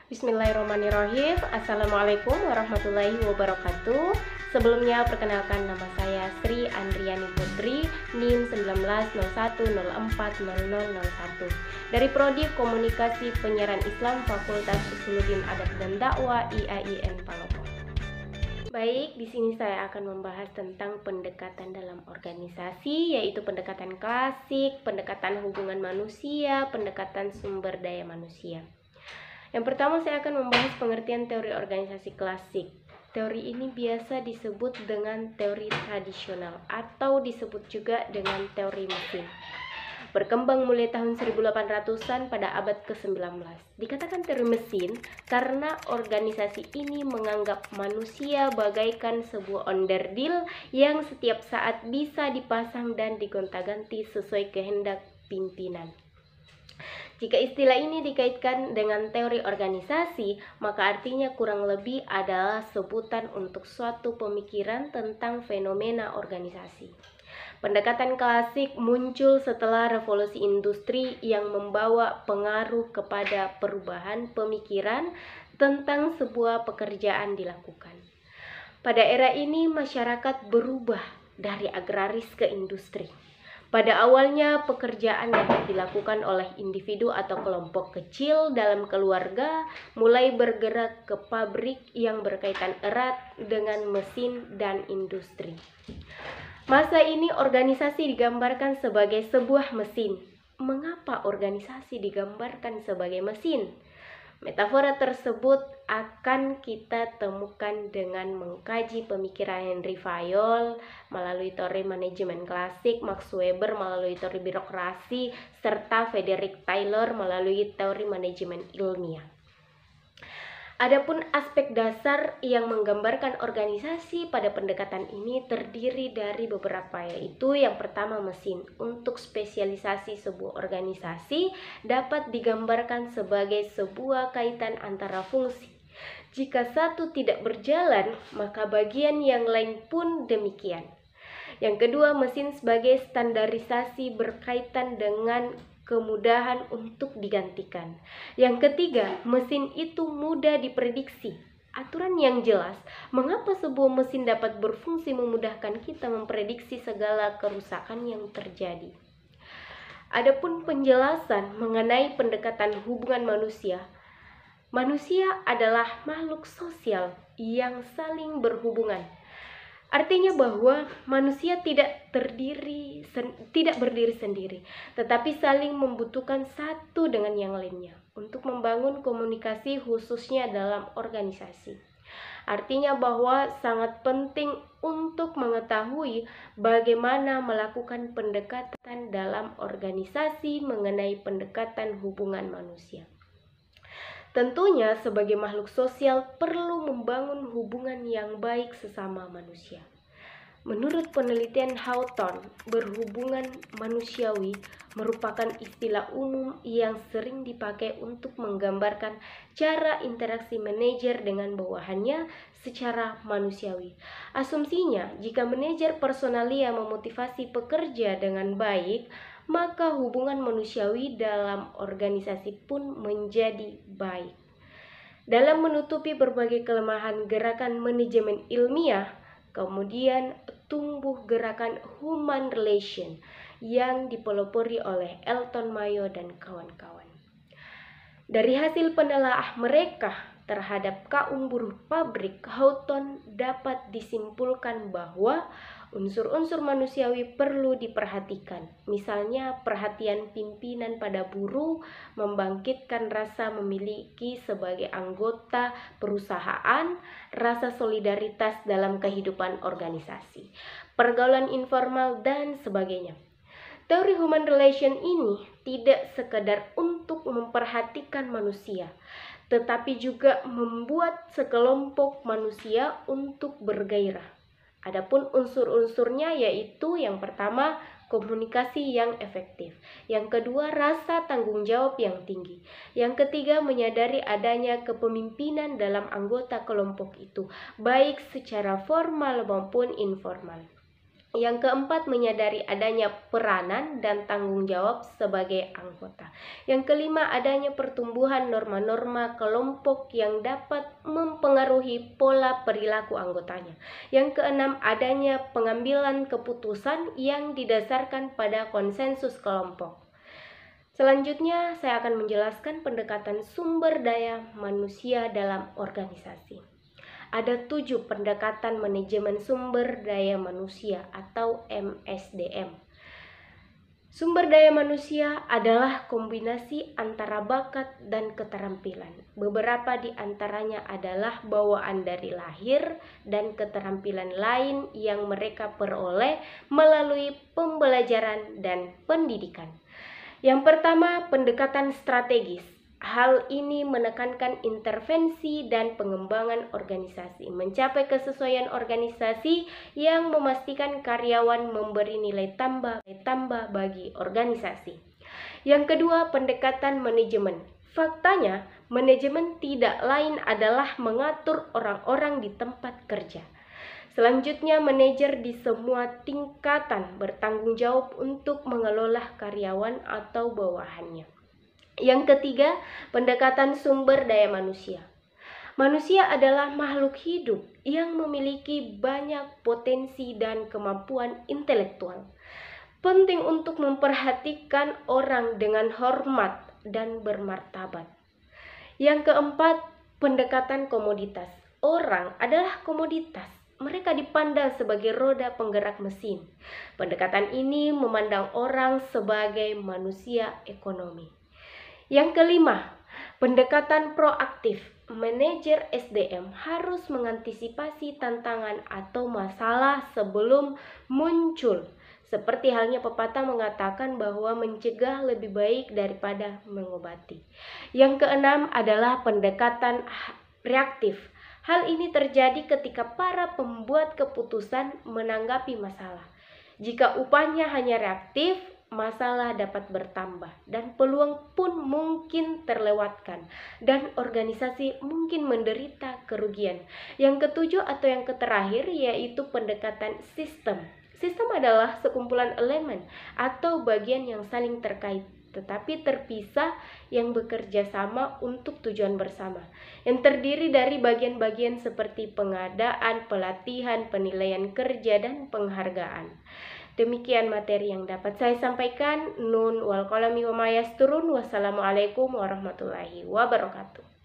Bismillahirrahmanirrahim. Assalamualaikum warahmatullahi wabarakatuh. Sebelumnya perkenalkan, nama saya Sri Andriani Putri, NIM 1901040001 dari Prodi Komunikasi Penyiaran Islam Fakultas Usuluddin Adab dan Dakwah IAIN Palopo. Baik, di sini saya akan membahas tentang pendekatan dalam organisasi, yaitu pendekatan klasik, pendekatan hubungan manusia, pendekatan sumber daya manusia. Yang pertama, saya akan membahas pengertian teori organisasi klasik. Teori ini biasa disebut dengan teori tradisional atau disebut juga dengan teori mesin. Berkembang mulai tahun 1800-an pada abad ke-19. Dikatakan teori mesin karena organisasi ini menganggap manusia bagaikan sebuah onderdil yang setiap saat bisa dipasang dan digonta-ganti sesuai kehendak pimpinan. Jika istilah ini dikaitkan dengan teori organisasi, maka artinya kurang lebih adalah sebutan untuk suatu pemikiran tentang fenomena organisasi. Pendekatan klasik muncul setelah revolusi industri yang membawa pengaruh kepada perubahan pemikiran tentang sebuah pekerjaan dilakukan. Pada era ini, masyarakat berubah dari agraris ke industri. Pada awalnya, pekerjaan dapat dilakukan oleh individu atau kelompok kecil dalam keluarga, mulai bergerak ke pabrik yang berkaitan erat dengan mesin dan industri. Masa ini organisasi digambarkan sebagai sebuah mesin. Mengapa organisasi digambarkan sebagai mesin? Metafora tersebut akan kita temukan dengan mengkaji pemikiran Henry Fayol melalui teori manajemen klasik, Max Weber melalui teori birokrasi, serta Frederick Taylor melalui teori manajemen ilmiah. Adapun aspek dasar yang menggambarkan organisasi pada pendekatan ini terdiri dari beberapa, yaitu yang pertama mesin. Untuk spesialisasi sebuah organisasi dapat digambarkan sebagai sebuah kaitan antara fungsi. Jika satu tidak berjalan, maka bagian yang lain pun demikian. Yang kedua, mesin sebagai standarisasi berkaitan dengan kemudahan untuk digantikan. Yang ketiga, mesin itu mudah diprediksi. Aturan yang jelas, mengapa sebuah mesin dapat berfungsi memudahkan kita memprediksi segala kerusakan yang terjadi. Adapun penjelasan mengenai pendekatan hubungan manusia. Manusia adalah makhluk sosial yang saling berhubungan. Artinya bahwa manusia tidak berdiri sendiri, tetapi saling membutuhkan satu dengan yang lainnya untuk membangun komunikasi, khususnya dalam organisasi. Artinya bahwa sangat penting untuk mengetahui bagaimana melakukan pendekatan dalam organisasi mengenai pendekatan hubungan manusia. Tentunya sebagai makhluk sosial perlu membangun hubungan yang baik sesama manusia. Menurut penelitian Hawthorne, berhubungan manusiawi merupakan istilah umum yang sering dipakai untuk menggambarkan cara interaksi manajer dengan bawahannya secara manusiawi. Asumsinya, jika manajer personalia memotivasi pekerja dengan baik, maka hubungan manusiawi dalam organisasi pun menjadi baik. Dalam menutupi berbagai kelemahan gerakan manajemen ilmiah, kemudian tumbuh gerakan human relation yang dipelopori oleh Elton Mayo dan kawan-kawan. Dari hasil penelaah mereka terhadap kaum buruh pabrik, Hawthorne dapat disimpulkan bahwa unsur-unsur manusiawi perlu diperhatikan. Misalnya, perhatian pimpinan pada buruh membangkitkan rasa memiliki sebagai anggota perusahaan, rasa solidaritas dalam kehidupan organisasi, pergaulan informal, dan sebagainya. Teori human relation ini tidak sekedar untuk memperhatikan manusia, tetapi juga membuat sekelompok manusia untuk bergairah. Adapun unsur-unsurnya yaitu yang pertama, komunikasi yang efektif. Yang kedua, rasa tanggung jawab yang tinggi. Yang ketiga, menyadari adanya kepemimpinan dalam anggota kelompok itu, baik secara formal maupun informal. Yang keempat, menyadari adanya peranan dan tanggung jawab sebagai anggota. Yang kelima, adanya pertumbuhan norma-norma kelompok yang dapat mempengaruhi pola perilaku anggotanya. Yang keenam, adanya pengambilan keputusan yang didasarkan pada konsensus kelompok. Selanjutnya, saya akan menjelaskan pendekatan sumber daya manusia dalam organisasi. Ada 7 pendekatan manajemen sumber daya manusia atau MSDM. Sumber daya manusia adalah kombinasi antara bakat dan keterampilan. Beberapa di antaranya adalah bawaan dari lahir dan keterampilan lain yang mereka peroleh melalui pembelajaran dan pendidikan. Yang pertama, pendekatan strategis. Hal ini menekankan intervensi dan pengembangan organisasi, mencapai kesesuaian organisasi yang memastikan karyawan memberi nilai tambah bagi organisasi. Yang kedua, pendekatan manajemen. Faktanya, manajemen tidak lain adalah mengatur orang-orang di tempat kerja. Selanjutnya, manajer di semua tingkatan bertanggung jawab untuk mengelola karyawan atau bawahannya. Yang ketiga, pendekatan sumber daya manusia. Manusia adalah makhluk hidup yang memiliki banyak potensi dan kemampuan intelektual. Penting untuk memperhatikan orang dengan hormat dan bermartabat. Yang keempat, pendekatan komoditas. Orang adalah komoditas. Mereka dipandang sebagai roda penggerak mesin. Pendekatan ini memandang orang sebagai manusia ekonomi. Yang kelima, pendekatan proaktif. Manajer SDM harus mengantisipasi tantangan atau masalah sebelum muncul. Seperti halnya pepatah mengatakan bahwa mencegah lebih baik daripada mengobati. Yang keenam adalah pendekatan reaktif. Hal ini terjadi ketika para pembuat keputusan menanggapi masalah. Jika upahnya hanya reaktif, masalah dapat bertambah dan peluang pun mungkin terlewatkan dan organisasi mungkin menderita kerugian. Yang ketujuh atau yang terakhir yaitu pendekatan sistem. Sistem adalah sekumpulan elemen atau bagian yang saling terkait tetapi terpisah yang bekerja sama untuk tujuan bersama, yang terdiri dari bagian-bagian seperti pengadaan, pelatihan, penilaian kerja, dan penghargaan. Demikian materi yang dapat saya sampaikan. Nun wal qalami wa ma yasturun. Wassalamualaikum warahmatullahi wabarakatuh.